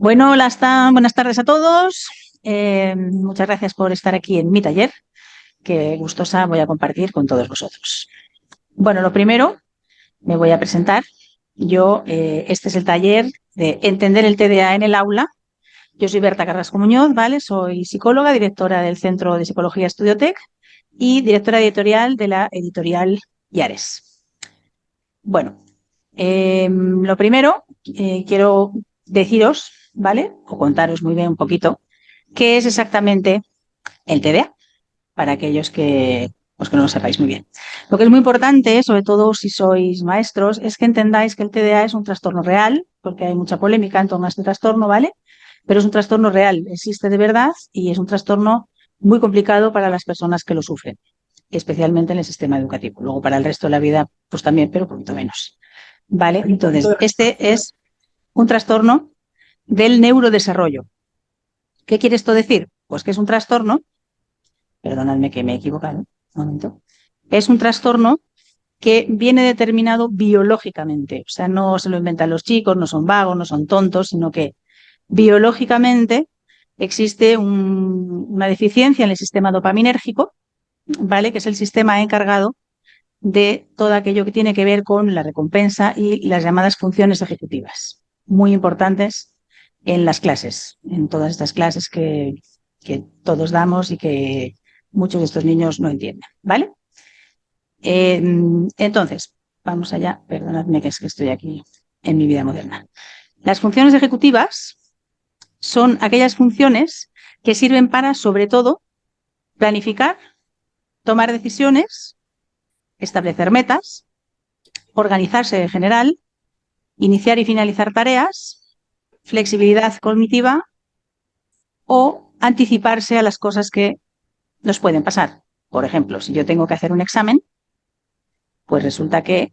Bueno, buenas tardes a todos. Muchas gracias por estar aquí en mi taller, que gustosa voy a compartir con todos vosotros. Bueno, lo primero, me voy a presentar. Este es el taller de Entender el TDA en el aula. Yo soy Berta Carrasco Muñoz, ¿vale? Soy psicóloga, directora del Centro de Psicología Estudiotec y directora editorial de la editorial Yares. Bueno, lo primero, quiero deciros, ¿vale? O contaros muy bien un poquito qué es exactamente el TDA, para aquellos pues que no lo sepáis muy bien. Lo que es muy importante, sobre todo si sois maestros, es que entendáis que el TDA es un trastorno real, porque hay mucha polémica en torno a este trastorno, ¿vale? Pero es un trastorno real, existe de verdad y es un trastorno muy complicado para las personas que lo sufren, especialmente en el sistema educativo. Luego para el resto de la vida, pues también, pero un poquito menos. ¿Vale? Entonces, este es un trastorno del neurodesarrollo. ¿Qué quiere esto decir? Pues que es un trastorno, perdonadme que me he equivocado, un momento, es un trastorno que viene determinado biológicamente, o sea, no se lo inventan los chicos, no son vagos, no son tontos, sino que biológicamente existe una deficiencia en el sistema dopaminérgico, ¿vale? Que es el sistema encargado de todo aquello que tiene que ver con la recompensa y las llamadas funciones ejecutivas, muy importantes en las clases, en todas estas clases que todos damos y que muchos de estos niños no entienden, ¿vale? Entonces, vamos allá, perdonadme que es que estoy aquí en mi vida moderna. Las funciones ejecutivas son aquellas funciones que sirven para, sobre todo, planificar, tomar decisiones, establecer metas, organizarse en general, iniciar y finalizar tareas, flexibilidad cognitiva o anticiparse a las cosas que nos pueden pasar. Por ejemplo, si yo tengo que hacer un examen, pues resulta que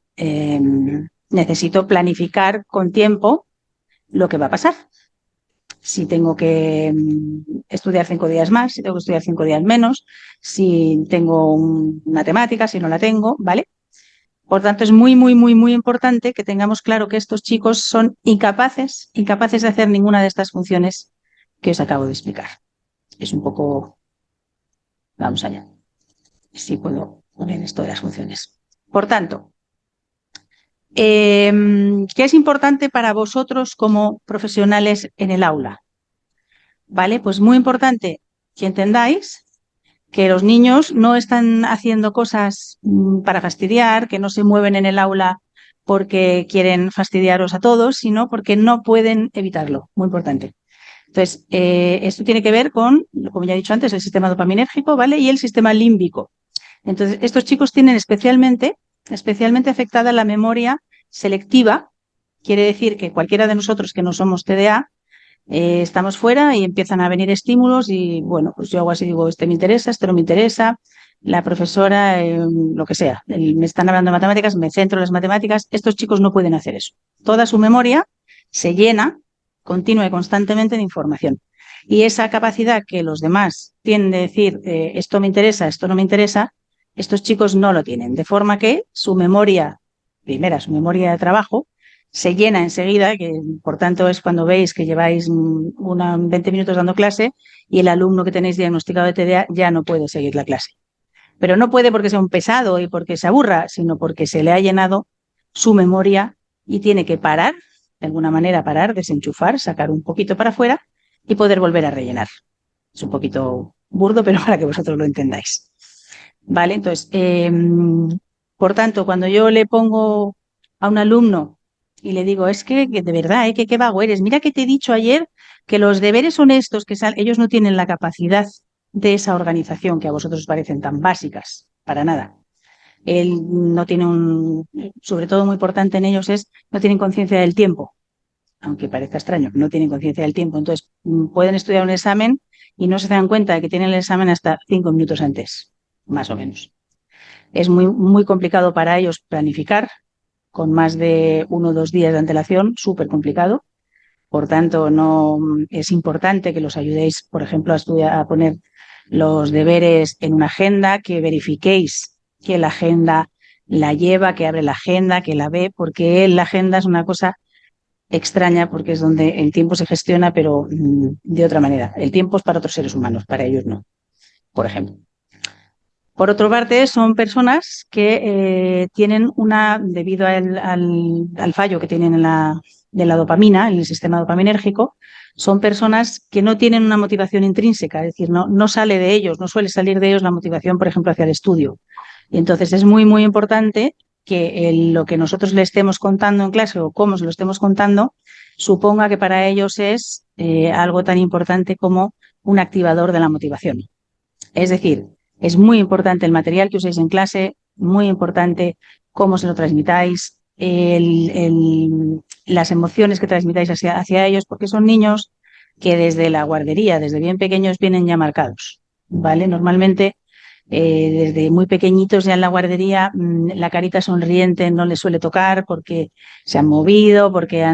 necesito planificar con tiempo lo que va a pasar. Si tengo que estudiar 5 días más, si tengo que estudiar 5 días menos, si tengo matemáticas, si no la tengo, ¿vale? Por tanto, es muy, muy, muy, muy importante que tengamos claro que estos chicos son incapaces de hacer ninguna de estas funciones que os acabo de explicar. Es un poco... Vamos allá. Si puedo poner esto de las funciones. Por tanto, ¿qué es importante para vosotros como profesionales en el aula? ¿Vale? Pues muy importante que entendáis que los niños no están haciendo cosas para fastidiar, que no se mueven en el aula porque quieren fastidiaros a todos, sino porque no pueden evitarlo. Muy importante. Entonces, esto tiene que ver con, como ya he dicho antes, el sistema dopaminérgico, ¿vale? Y el sistema límbico. Entonces, estos chicos tienen especialmente afectada la memoria selectiva. Quiere decir que cualquiera de nosotros que no somos TDA, estamos fuera y empiezan a venir estímulos y, bueno, pues yo hago así, digo, este me interesa, este no me interesa, la profesora, lo que sea, me están hablando de matemáticas, me centro en las matemáticas. Estos chicos no pueden hacer eso. Toda su memoria se llena continua y constantemente de información. Y esa capacidad que los demás tienen de decir, esto me interesa, esto no me interesa, estos chicos no lo tienen. De forma que su memoria, su memoria de trabajo, se llena enseguida, que por tanto es cuando veis que lleváis 20 minutos dando clase y el alumno que tenéis diagnosticado de TDA ya no puede seguir la clase. Pero no puede porque sea un pesado y porque se aburra, sino porque se le ha llenado su memoria y tiene que parar, de alguna manera parar, desenchufar, sacar un poquito para afuera y poder volver a rellenar. Es un poquito burdo, pero para que vosotros lo entendáis. ¿Vale? Entonces, por tanto, cuando yo le pongo a un alumno y le digo, es que de verdad, que qué vago eres, mira que te he dicho ayer que los deberes son estos, que ellos no tienen la capacidad de esa organización que a vosotros os parecen tan básicas, para nada. Él no tiene sobre todo muy importante en ellos es, no tienen conciencia del tiempo, aunque parezca extraño, no tienen conciencia del tiempo. Entonces, pueden estudiar un examen y no se dan cuenta de que tienen el examen hasta 5 minutos antes, más o menos. Es muy, muy complicado para ellos planificar con más de 1 o 2 días de antelación, súper complicado. Por tanto, no es importante que los ayudéis, por ejemplo, a poner los deberes en una agenda, que verifiquéis que la agenda la lleva, que abre la agenda, que la ve, porque la agenda es una cosa extraña porque es donde el tiempo se gestiona, pero de otra manera. El tiempo es para otros seres humanos, para ellos no, por ejemplo. Por otra parte, son personas que tienen debido al fallo que tienen de la dopamina, en el sistema dopaminérgico, son personas que no tienen una motivación intrínseca, es decir, no sale de ellos, no suele salir de ellos la motivación, por ejemplo, hacia el estudio. Y entonces es muy, muy importante que lo que nosotros le estemos contando en clase o cómo se lo estemos contando, suponga que para ellos es algo tan importante como un activador de la motivación. Es decir, es muy importante el material que uséis en clase, muy importante cómo se lo transmitáis, las emociones que transmitáis hacia ellos, porque son niños que desde la guardería, desde bien pequeños, vienen ya marcados, ¿vale? Normalmente, desde muy pequeñitos ya en la guardería, la carita sonriente no les suele tocar porque se han movido, porque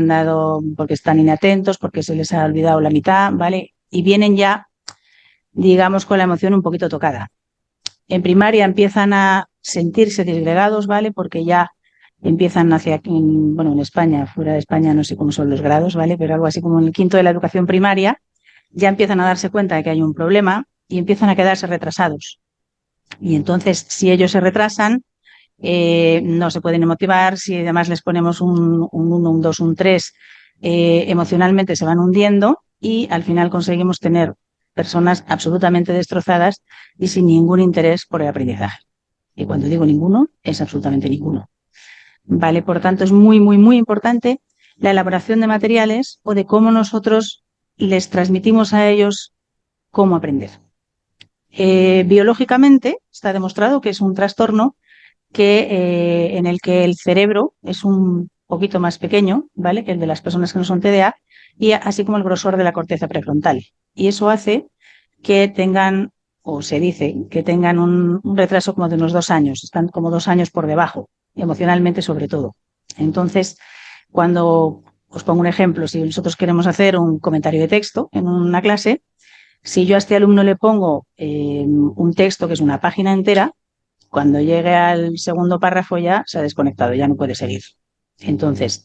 están inatentos, porque se les ha olvidado la mitad, ¿vale? Y vienen ya, digamos, con la emoción un poquito tocada. En primaria empiezan a sentirse disgregados, ¿vale? Porque ya empiezan en España, fuera de España no sé cómo son los grados, ¿vale? Pero algo así como en el quinto de la educación primaria, ya empiezan a darse cuenta de que hay un problema y empiezan a quedarse retrasados. Y entonces, si ellos se retrasan, no se pueden motivar, si además les ponemos un 1, un 2, un 3, emocionalmente se van hundiendo y al final conseguimos tener personas absolutamente destrozadas y sin ningún interés por el aprendizaje. Y cuando digo ninguno, es absolutamente ninguno. Vale, por tanto, es muy, muy, muy importante la elaboración de materiales o de cómo nosotros les transmitimos a ellos cómo aprender. Biológicamente está demostrado que es un trastorno en el que el cerebro es un poquito más pequeño, ¿vale? Que el de las personas que no son TDA, y así como el grosor de la corteza prefrontal. Y eso hace que tengan, o se dice, que tengan un retraso como de unos 2 años, están como 2 años por debajo, emocionalmente sobre todo. Entonces, cuando os pongo un ejemplo, si nosotros queremos hacer un comentario de texto en una clase, si yo a este alumno le pongo un texto que es una página entera, cuando llegue al segundo párrafo ya se ha desconectado, ya no puede seguir. Entonces,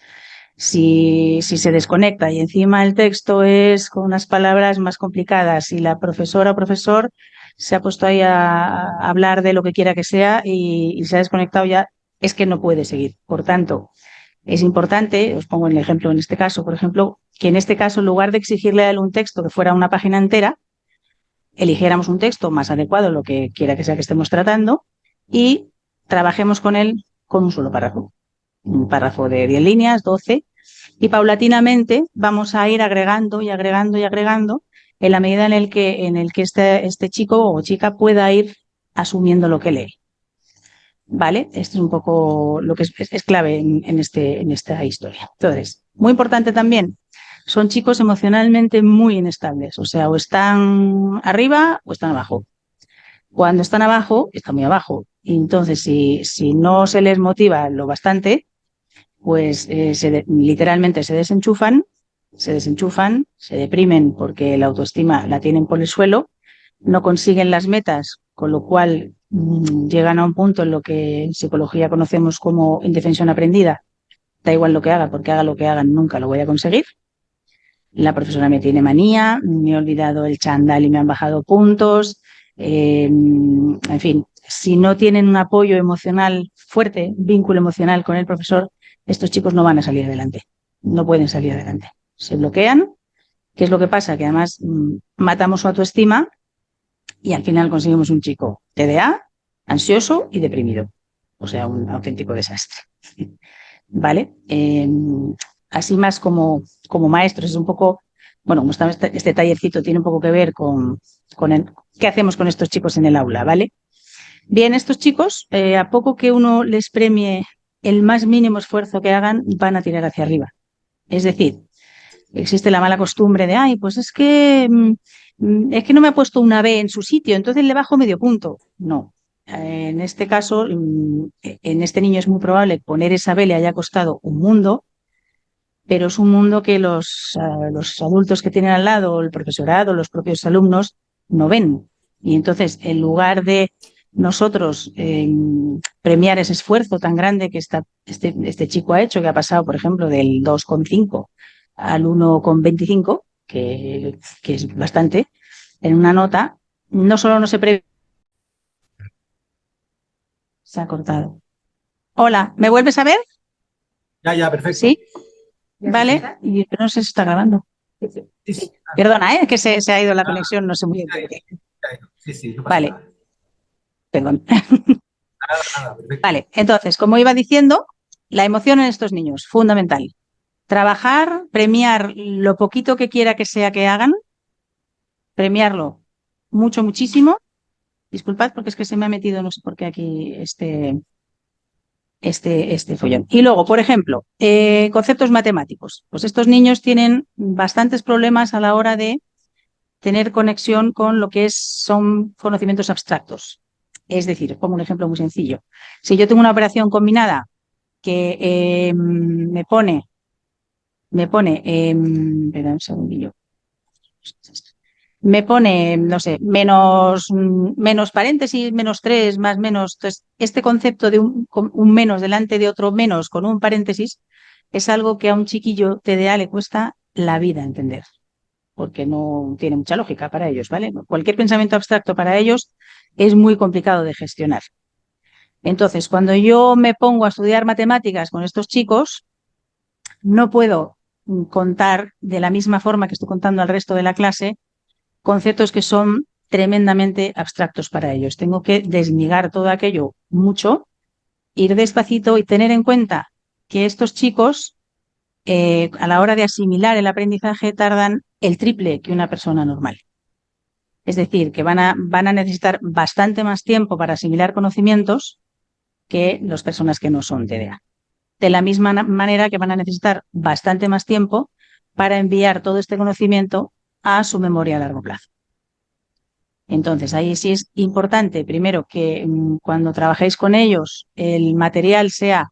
si se desconecta y encima el texto es con unas palabras más complicadas y la profesora o profesor se ha puesto ahí a hablar de lo que quiera que sea y se ha desconectado ya, es que no puede seguir. Por tanto, es importante, os pongo el ejemplo en este caso, por ejemplo, que en este caso, en lugar de exigirle a él un texto que fuera una página entera, eligiéramos un texto más adecuado a lo que quiera que sea que estemos tratando y trabajemos con él con un solo párrafo. Un párrafo de 10 líneas, 12, y paulatinamente vamos a ir agregando y agregando y agregando en la medida en el que este chico o chica pueda ir asumiendo lo que lee. ¿Vale? Esto es un poco lo que es clave en esta historia. Entonces, muy importante también, son chicos emocionalmente muy inestables, o sea, o están arriba o están abajo. Cuando están abajo, están muy abajo. Y entonces, si no se les motiva lo bastante, pues literalmente se desenchufan, se deprimen porque la autoestima la tienen por el suelo, no consiguen las metas, con lo cual llegan a un punto en lo que en psicología conocemos como indefensión aprendida. Da igual lo que haga, porque haga lo que hagan, nunca lo voy a conseguir. La profesora me tiene manía, me he olvidado el chándal y me han bajado puntos. En fin, si no tienen un apoyo emocional fuerte, vínculo emocional con el profesor, estos chicos no van a salir adelante, no pueden salir adelante. Se bloquean. ¿Qué es lo que pasa? Que además matamos su autoestima y al final conseguimos un chico TDA, ansioso y deprimido. O sea, un auténtico desastre. ¿Vale? Así más como maestros, es un poco, bueno, como está este tallercito tiene un poco que ver con qué hacemos con estos chicos en el aula, ¿vale? Bien, estos chicos, a poco que uno les premie el más mínimo esfuerzo que hagan, van a tirar hacia arriba. Es decir, existe la mala costumbre de, ay, pues es que no me ha puesto una B en su sitio, entonces le bajo medio punto. No. En este caso, en este niño es muy probable que poner esa B le haya costado un mundo, pero es un mundo que los adultos que tienen al lado, el profesorado, los propios alumnos, no ven. Y entonces, en lugar de nosotros premiar ese esfuerzo tan grande que este chico ha hecho, que ha pasado, por ejemplo, del 2,5 al 1,25, que es bastante, en una nota, no solo no se premia, se ha cortado. Hola, ¿me vuelves a ver? Ya, perfecto. Sí, Sí, vale, sí. pero no sé si está grabando. Sí, sí. Perdona, que se ha ido la Ah, conexión, no sé muy bien por qué. sí, sí, no pasa Vale, nada. perdón. Nada, perfecto. Vale, entonces, como iba diciendo, la emoción en estos niños, fundamental. Trabajar, premiar lo poquito que quiera que sea que hagan, premiarlo mucho, muchísimo. Disculpad porque es que se me ha metido, no sé por qué aquí este follón. Y luego, por ejemplo, conceptos matemáticos. Pues estos niños tienen bastantes problemas a la hora de tener conexión con lo que son conocimientos abstractos. Es decir, pongo un ejemplo muy sencillo. Si yo tengo una operación combinada que espera un segundillo, me pone, no sé, menos paréntesis, -3, más menos. Entonces, este concepto de un menos delante de otro menos con un paréntesis es algo que a un chiquillo TDA le cuesta la vida entender, porque no tiene mucha lógica para ellos, ¿vale? Cualquier pensamiento abstracto para ellos es muy complicado de gestionar. Entonces, cuando yo me pongo a estudiar matemáticas con estos chicos, no puedo contar de la misma forma que estoy contando al resto de la clase conceptos que son tremendamente abstractos para ellos. Tengo que desligar todo aquello mucho, ir despacito y tener en cuenta que estos chicos, a la hora de asimilar el aprendizaje, tardan el triple que una persona normal. Es decir, que van a necesitar bastante más tiempo para asimilar conocimientos que las personas que no son TDA. De la misma manera que van a necesitar bastante más tiempo para enviar todo este conocimiento a su memoria a largo plazo. Entonces, ahí sí es importante, primero, que cuando trabajéis con ellos, el material sea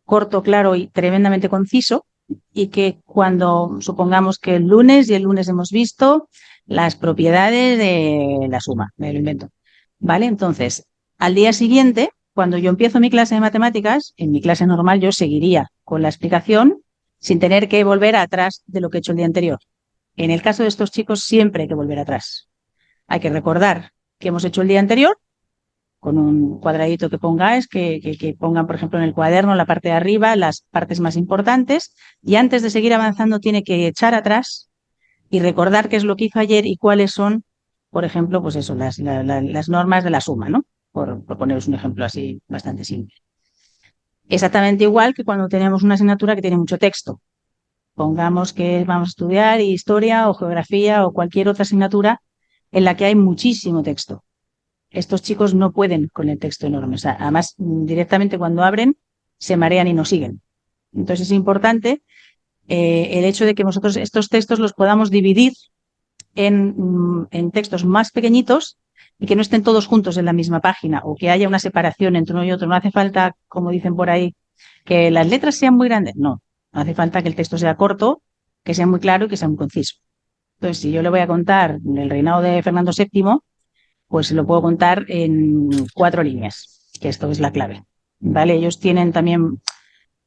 corto, claro y tremendamente conciso, y que cuando supongamos que el lunes hemos visto las propiedades de la suma, me lo invento, ¿vale? Entonces, al día siguiente, cuando yo empiezo mi clase de matemáticas, en mi clase normal yo seguiría con la explicación sin tener que volver atrás de lo que he hecho el día anterior. En el caso de estos chicos, siempre hay que volver atrás. Hay que recordar que hemos hecho el día anterior con un cuadradito que pongáis, que pongan, por ejemplo, en el cuaderno, la parte de arriba, las partes más importantes, y antes de seguir avanzando tiene que echar atrás y recordar qué es lo que hizo ayer y cuáles son, por ejemplo, pues eso, las normas de la suma, ¿no? Por poneros un ejemplo así bastante simple. Exactamente igual que cuando tenemos una asignatura que tiene mucho texto. Pongamos que vamos a estudiar historia o geografía o cualquier otra asignatura en la que hay muchísimo texto. Estos chicos no pueden con el texto enorme. O sea, además, directamente cuando abren, se marean y no siguen. Entonces es importante el hecho de que nosotros estos textos los podamos dividir en textos más pequeñitos y que no estén todos juntos en la misma página o que haya una separación entre uno y otro. No hace falta, como dicen por ahí, que las letras sean muy grandes. No hace falta que el texto sea corto, que sea muy claro y que sea muy conciso. Entonces, si yo le voy a contar el reinado de Fernando VII, pues lo puedo contar en 4 líneas, que esto es la clave. ¿Vale? Ellos tienen también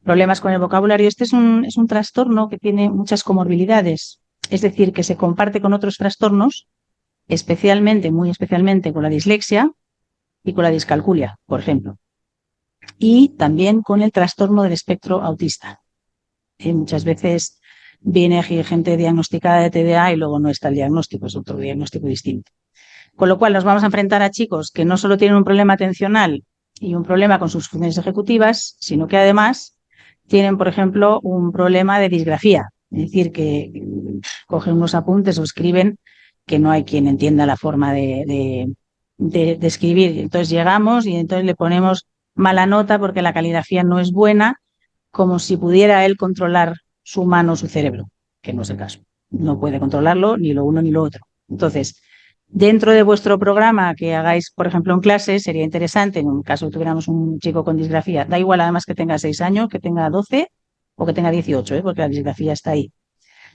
problemas con el vocabulario. Este es un trastorno que tiene muchas comorbilidades, es decir, que se comparte con otros trastornos, especialmente, muy especialmente con la dislexia y con la discalculia, por ejemplo. Y también con el trastorno del espectro autista. Muchas veces viene gente diagnosticada de TDA y luego no está el diagnóstico, es otro diagnóstico distinto. Con lo cual nos vamos a enfrentar a chicos que no solo tienen un problema atencional y un problema con sus funciones ejecutivas, sino que además tienen, por ejemplo, un problema de disgrafía. Es decir, que cogen unos apuntes o escriben que no hay quien entienda la forma de escribir. Entonces llegamos y entonces le ponemos mala nota porque la caligrafía no es buena, como si pudiera él controlar su mano o su cerebro, que no es el caso. No puede controlarlo ni lo uno ni lo otro. Entonces, dentro de vuestro programa que hagáis, por ejemplo, en clase, sería interesante, en un caso que tuviéramos un chico con disgrafía, da igual además que tenga 6 años, que tenga 12 o que tenga 18, porque la disgrafía está ahí.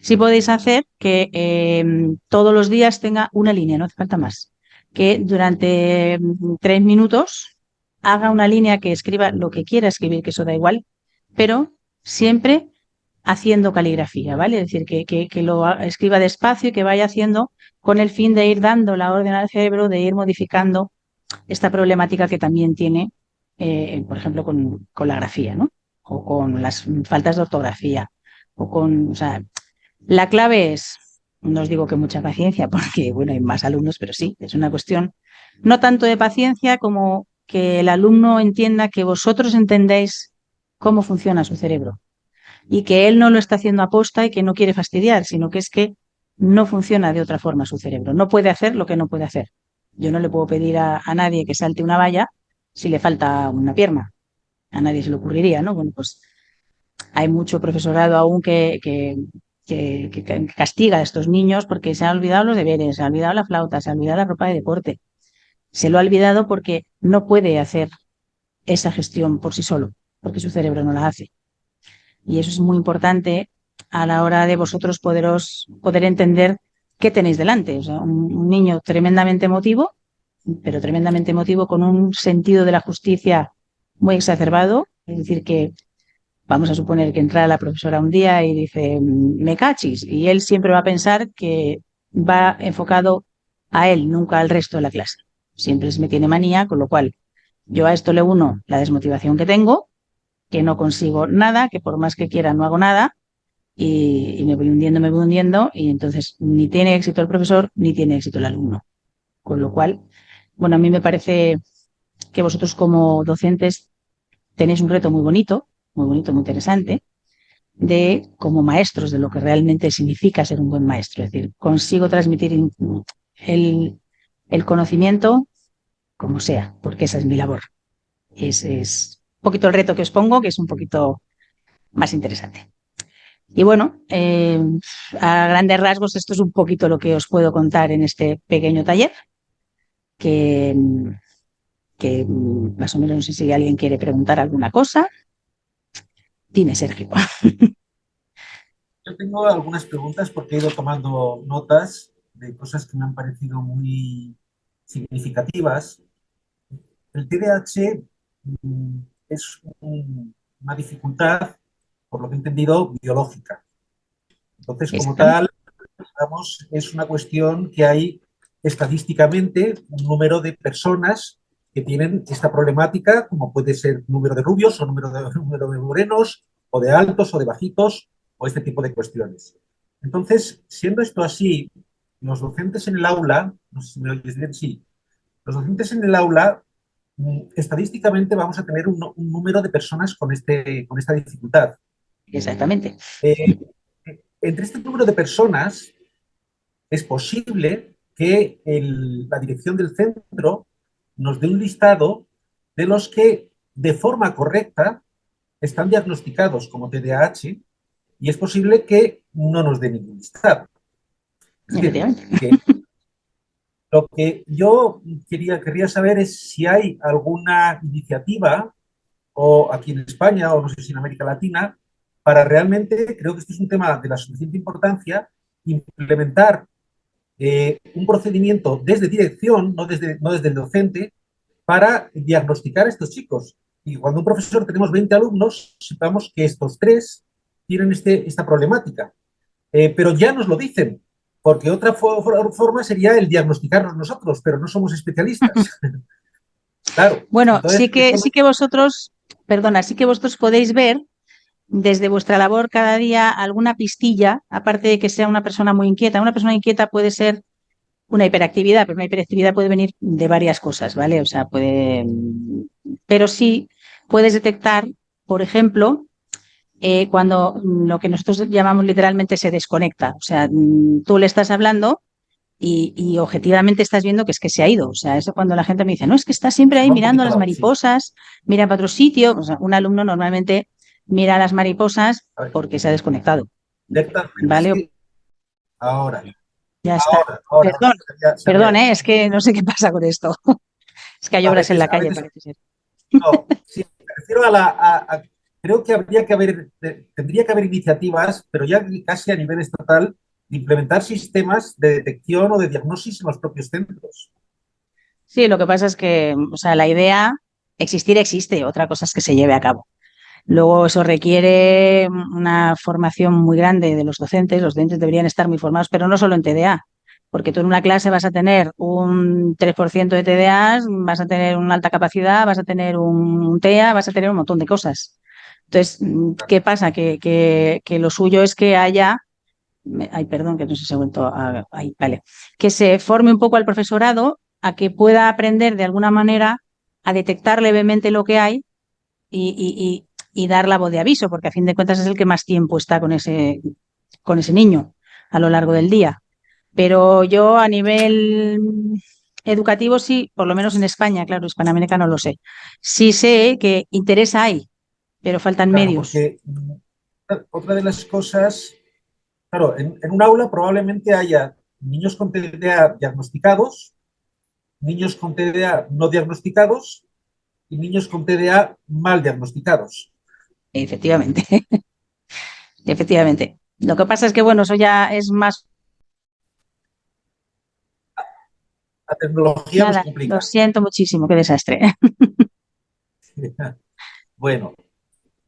Sí podéis hacer que todos los días tenga una línea, no hace falta más. Que durante 3 minutos haga una línea, que escriba lo que quiera escribir, que eso da igual, pero siempre haciendo caligrafía, ¿vale? Es decir, que lo escriba despacio y que vaya haciendo con el fin de ir dando la orden al cerebro, de ir modificando esta problemática que también tiene, por ejemplo, con la grafía, ¿no? O con las faltas de ortografía, o sea, la clave es, no os digo que mucha paciencia, porque, bueno, hay más alumnos, pero sí, es una cuestión no tanto de paciencia como que el alumno entienda que vosotros entendéis cómo funciona su cerebro y que él no lo está haciendo aposta y que no quiere fastidiar, sino que es que no funciona de otra forma su cerebro. No puede hacer lo que no puede hacer. Yo no le puedo pedir a nadie que salte una valla si le falta una pierna. A nadie se le ocurriría, ¿no? Bueno, pues hay mucho profesorado aún que castiga a estos niños porque se han olvidado los deberes, se ha olvidado la flauta, se ha olvidado la ropa de deporte. Se lo ha olvidado porque no puede hacer esa gestión por sí solo, porque su cerebro no la hace. Y eso es muy importante a la hora de vosotros poder entender qué tenéis delante. O sea, un niño tremendamente emotivo, pero tremendamente emotivo, con un sentido de la justicia muy exacerbado. Es decir, que vamos a suponer que entra la profesora un día y dice, me cachis, y él siempre va a pensar que va enfocado a él, nunca al resto de la clase. Siempre me tiene manía, con lo cual yo a esto le uno la desmotivación que tengo, que no consigo nada, que por más que quiera no hago nada, y me voy hundiendo, y entonces ni tiene éxito el profesor ni tiene éxito el alumno. Con lo cual, bueno, a mí me parece que vosotros como docentes tenéis un reto muy bonito, muy interesante, de como maestros, de lo que realmente significa ser un buen maestro. Es decir, consigo transmitir el conocimiento como sea, porque esa es mi labor. Es un poquito el reto que os pongo, que es un poquito más interesante. Y bueno, a grandes rasgos esto es un poquito lo que os puedo contar en este pequeño taller, que, que más o menos no sé si alguien quiere preguntar alguna cosa. Dime, Sergio. Yo tengo algunas preguntas porque he ido tomando notas de cosas que me han parecido muy significativas. El TDAH es una dificultad, por lo que he entendido, biológica. Entonces, como Exactamente. tal, digamos, es una cuestión que hay estadísticamente un número de personas que tienen esta problemática, como puede ser número de rubios o número de morenos, o de altos o de bajitos, o este tipo de cuestiones. Entonces, siendo esto así, los docentes en el aula, no sé si me oyes bien, sí, los docentes en el aula, estadísticamente vamos a tener un número de personas con esta dificultad. Exactamente. Eh, entre este número de personas, es posible que la dirección del centro nos dé un listado de los que de forma correcta están diagnosticados como TDAH y es posible que no nos dé ningún listado. Es decir, Efectivamente. que lo que yo querría saber es si hay alguna iniciativa, o aquí en España, o no sé si en América Latina, para realmente, creo que este es un tema de la suficiente importancia, implementar un procedimiento desde dirección, no desde el docente, para diagnosticar a estos chicos. Y cuando un profesor tenemos 20 alumnos, sepamos que estos tres tienen esta problemática. Pero ya nos lo dicen, porque otra forma sería el diagnosticarnos nosotros, pero no somos especialistas. Claro, Bueno, entonces esto sí que vosotros, perdona, sí que vosotros podéis ver desde vuestra labor cada día alguna pistilla, aparte de que sea una persona muy inquieta. Una persona inquieta puede ser una hiperactividad, pero una hiperactividad puede venir de varias cosas, ¿vale? O sea, puede, pero sí puedes detectar, por ejemplo, cuando lo que nosotros llamamos literalmente se desconecta. O sea, tú le estás hablando y objetivamente estás viendo que es que se ha ido. O sea, eso cuando la gente me dice, no, es que está siempre se ahí va un mirando a poquito las la voz, sí. mariposas, mira para otro sitio. O sea, un alumno normalmente mira a las mariposas A ver, porque se ha desconectado. ¿Vale? sí, ahora, Ya está. ahora, Perdón, se había perdón, ido. es que no sé qué pasa con esto. Es que hay obras en la A calle, veces parece ser. no, sí, me refiero creo que tendría que haber iniciativas, pero ya casi a nivel estatal, de implementar sistemas de detección o de diagnosis en los propios centros. Sí, lo que pasa es que, o sea, la idea existir existe, otra cosa es que se lleve a cabo. Luego eso requiere una formación muy grande de los docentes deberían estar muy formados, pero no solo en TDA, porque tú en una clase vas a tener un 3% de TDAs, vas a tener una alta capacidad, vas a tener un TEA, vas a tener un montón de cosas. Entonces, ¿qué pasa? Que lo suyo es que haya, ay, perdón, que no sé si se ha vuelto a, ay, vale, que se forme un poco al profesorado a que pueda aprender de alguna manera a detectar levemente lo que hay y dar la voz de aviso, porque a fin de cuentas es el que más tiempo está con ese niño a lo largo del día. Pero yo a nivel educativo sí, por lo menos en España, claro, Hispanoamérica no lo sé. Sí sé que interés hay, pero faltan Claro, medios. porque otra de las cosas, claro, en un aula probablemente haya niños con TDA diagnosticados, niños con TDA no diagnosticados y niños con TDA mal diagnosticados. Efectivamente, efectivamente. Lo que pasa es que, bueno, eso ya es más. La tecnología nos Nada, lo complica. siento muchísimo, qué desastre. Bueno,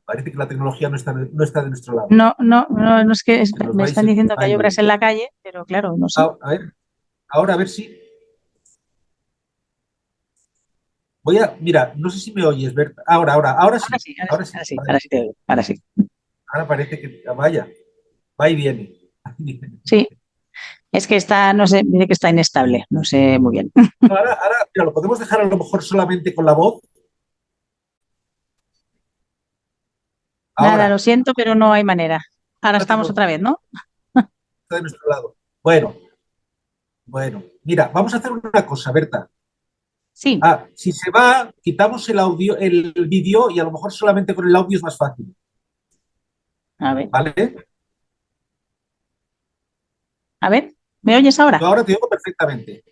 parece que la tecnología no está de nuestro lado, No, no, no, no es que que nos me vais están diciendo que a hay obras ir. en la calle, pero claro, no sé. A ver, ahora a ver si voy a, mira, no sé si me oyes, Berta. Ahora Ahora sí, sí, ahora sí, ahora sí, ahora sí, ahora sí te oigo, ahora sí. ahora parece que vaya, va y viene. Sí, es que está, no sé, dice que está inestable, no sé muy bien. Ahora, mira, lo podemos dejar a lo mejor solamente con la voz. Nada, lo Ahora, siento, pero no hay manera. Ahora la estamos otra tecnología vez, ¿no? está de nuestro lado. Bueno, mira, vamos a hacer una cosa, Berta. Sí, Ah, si se va, quitamos el audio, el vídeo y a lo mejor solamente con el audio es más fácil, a ¿vale? ver, ¿me oyes Yo ahora? ahora te digo perfectamente.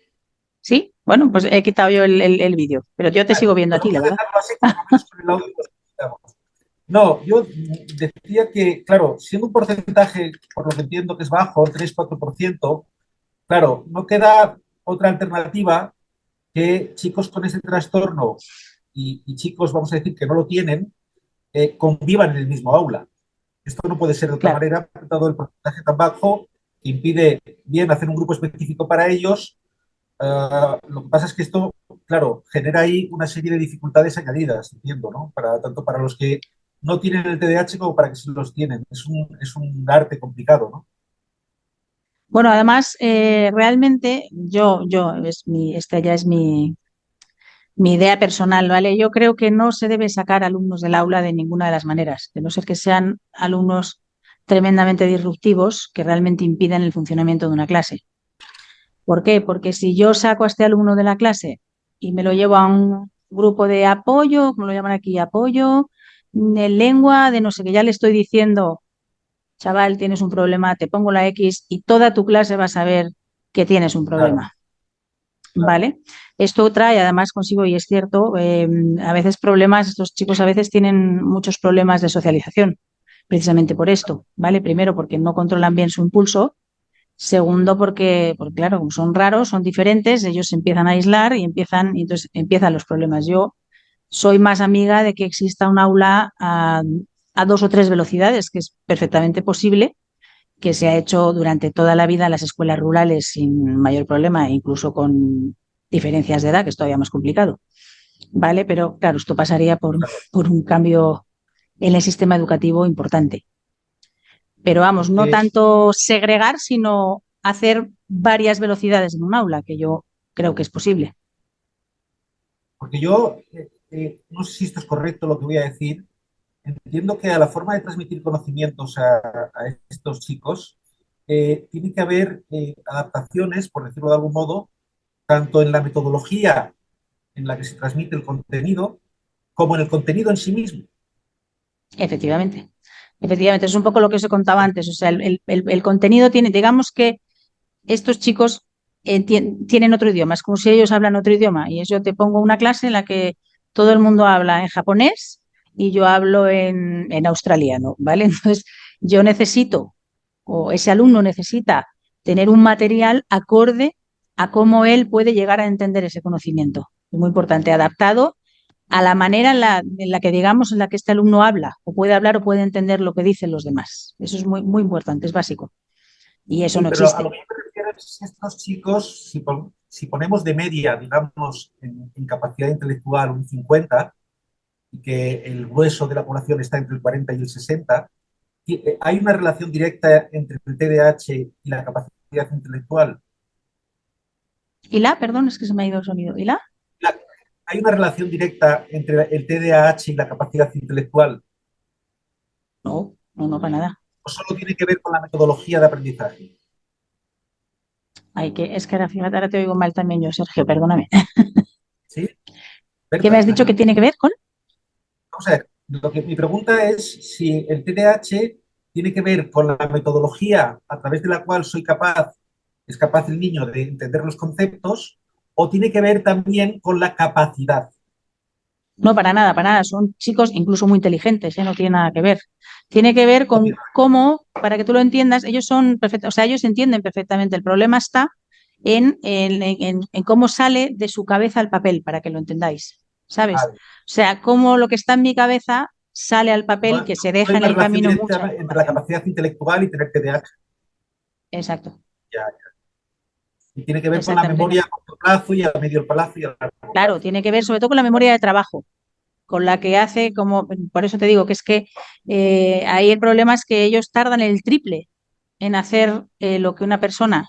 Sí, bueno, pues he quitado yo el vídeo, pero yo te sigo Bueno, viendo a pues ti, vamos la a verdad. dejarlo así, por lo menos con el audio lo escuchamos. No, yo decía que, claro, siendo un porcentaje, por lo que entiendo que es bajo, 3-4%, claro, no queda otra alternativa que chicos con ese trastorno y chicos, vamos a decir, que no lo tienen, convivan en el mismo aula. Esto no puede ser de otra Claro. manera, dado el porcentaje tan bajo que impide bien hacer un grupo específico para ellos. Lo que pasa es que esto, claro, genera ahí una serie de dificultades añadidas, entiendo, ¿no? Tanto para los que no tienen el TDAH como para que sí los tienen. Es un arte complicado, ¿no? Bueno, además, realmente esta ya es mi idea personal, ¿vale? Yo creo que no se debe sacar alumnos del aula de ninguna de las maneras, de no ser que sean alumnos tremendamente disruptivos que realmente impiden el funcionamiento de una clase. ¿Por qué? Porque si yo saco a este alumno de la clase y me lo llevo a un grupo de apoyo, como lo llaman aquí, apoyo, de lengua, de no sé qué, ya le estoy diciendo, chaval, tienes un problema, te pongo la X y toda tu clase va a saber que tienes un Claro, problema. claro, ¿Vale? Esto trae además consigo, y es cierto, a veces problemas, estos chicos a veces tienen muchos problemas de socialización, precisamente por esto, ¿vale? Primero porque no controlan bien su impulso, segundo porque claro, como son raros, son diferentes, ellos se empiezan a aislar y entonces empiezan los problemas. Yo soy más amiga de que exista un aula a dos o tres velocidades, que es perfectamente posible, que se ha hecho durante toda la vida en las escuelas rurales sin mayor problema, incluso con diferencias de edad, que es todavía más complicado. ¿Vale? Pero claro, esto pasaría claro. por un cambio en el sistema educativo importante. Pero vamos, no Porque, tanto segregar, sino hacer varias velocidades en un aula, que yo creo que es posible. porque yo, no sé si esto es correcto lo que voy a decir, entiendo que a la forma de transmitir conocimientos a estos chicos tiene que haber adaptaciones, por decirlo de algún modo, tanto en la metodología en la que se transmite el contenido, como en el contenido en sí mismo. Efectivamente. Efectivamente, es un poco lo que os he contado antes. O sea, el contenido tiene, digamos que estos chicos tienen otro idioma, es como si ellos hablan otro idioma. Y yo te pongo una clase en la que todo el mundo habla en japonés y yo hablo en australiano, ¿vale? Entonces, yo necesito, o ese alumno necesita tener un material acorde a cómo él puede llegar a entender ese conocimiento. Es muy importante, adaptado a la manera en la que, digamos, en la que este alumno habla, o puede hablar o puede entender lo que dicen los demás. Eso es muy, muy importante, es básico. Y eso Sí, no pero a existe. lo que yo me refiero es que estos chicos, si ponemos de media, digamos, en capacidad intelectual un 50 y que el grueso de la población está entre el 40 y el 60, ¿hay una relación directa entre el TDAH y la capacidad intelectual? ¿Y la? Perdón, es que se me ha ido el sonido. ¿Y la? La- ¿Hay una relación directa entre el TDAH y la capacidad intelectual? No, no, no, para nada. ¿O solo tiene que ver con la metodología de aprendizaje? Es que ahora, fíjate, ahora te oigo mal también yo, Sergio, perdóname. ¿Sí? ¿Qué me has Berta. dicho que tiene que ver con? Vamos a ver, mi pregunta es si el TDAH tiene que ver con la metodología a través de la cual es capaz el niño de entender los conceptos, o tiene que ver también con la capacidad. No, para nada, para nada. Son chicos incluso muy inteligentes, ¿eh? No tiene nada que ver. Tiene que ver No con tiene- cómo, para que tú lo entiendas, ellos son perfectos, o sea, ellos entienden perfectamente. El problema está en cómo sale de su cabeza al papel, para que lo entendáis, ¿sabes? Vale. O sea, cómo lo que está en mi cabeza sale al No, papel, no que se hay deja en una el relación camino mucha directa entre la información. capacidad intelectual y tener TDAH. Exacto, Ya, ya. Y tiene que ver con la exactamente. memoria a corto plazo y a medio plazo y a largo Claro, plazo. tiene que ver sobre todo con la memoria de trabajo, con la que hace, como, por eso te digo que es que ahí el problema es que ellos tardan el triple en hacer lo que una persona,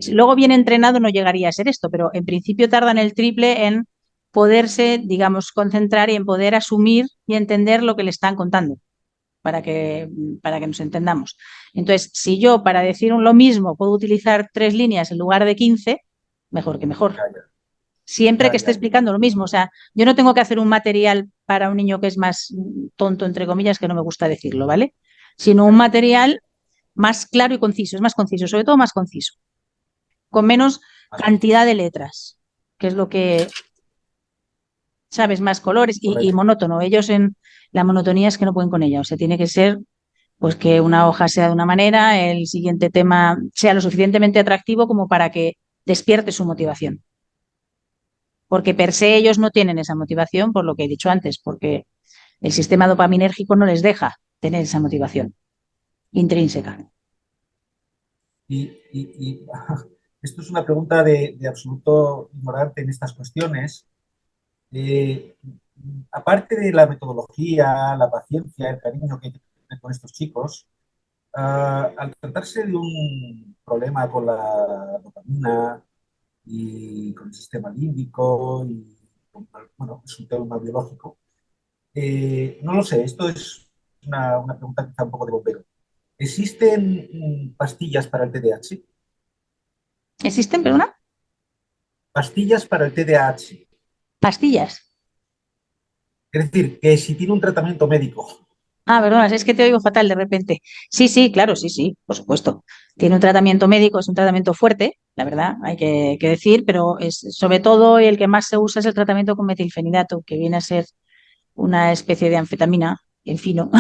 si luego bien entrenado no llegaría a ser esto, pero en principio tardan el triple en poderse, digamos, concentrar y en poder asumir y entender lo que le están contando, para para que nos entendamos. Entonces, si yo para decir lo mismo puedo utilizar 3 líneas en lugar de 15, mejor que mejor. Ya, ya, Siempre ya, que esté ya. explicando lo mismo. O sea, yo no tengo que hacer un material para un niño que es más tonto, entre comillas, que no me gusta decirlo, ¿vale? Sino un material más claro y conciso, es más conciso, sobre todo más conciso, con menos Más cantidad de letras, que es lo que, sabes, más colores y correcto. monótono. Ellos en la monotonía es que no pueden con ella, o sea, tiene que ser pues que una hoja sea de una manera, el siguiente tema sea lo suficientemente atractivo como para que despierte su motivación. Porque per se ellos no tienen esa motivación, por lo que he dicho antes, porque el sistema dopaminérgico no les deja tener esa motivación intrínseca. Y esto es una pregunta de absoluto ignorante en estas cuestiones. Eh, Aparte de la metodología, la paciencia, el cariño que hay que tener con estos chicos, al tratarse de un problema con la dopamina y con el sistema límbico, bueno, es un tema biológico, no lo sé, esto es una pregunta quizá un poco de bombero. ¿Existen pastillas para el TDAH? ¿Existen, perdona? Pastillas para el TDAH. Pastillas. Es decir, que si tiene un tratamiento médico. Ah, perdona, es que te oigo fatal de repente. Sí, sí, claro, sí, sí, por supuesto. Tiene un tratamiento médico, es un tratamiento fuerte, la verdad, hay que decir, pero es sobre todo el que más se usa es el tratamiento con metilfenidato, que viene a ser una especie de anfetamina en fino,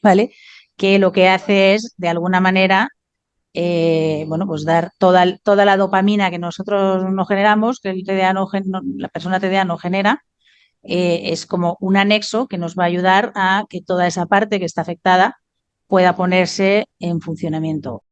¿vale? Que lo que hace es, de alguna manera, bueno, pues dar toda la dopamina que nosotros no generamos, que el TDA la persona TDA no genera, es como un anexo que nos va a ayudar a que toda esa parte que está afectada pueda ponerse en funcionamiento.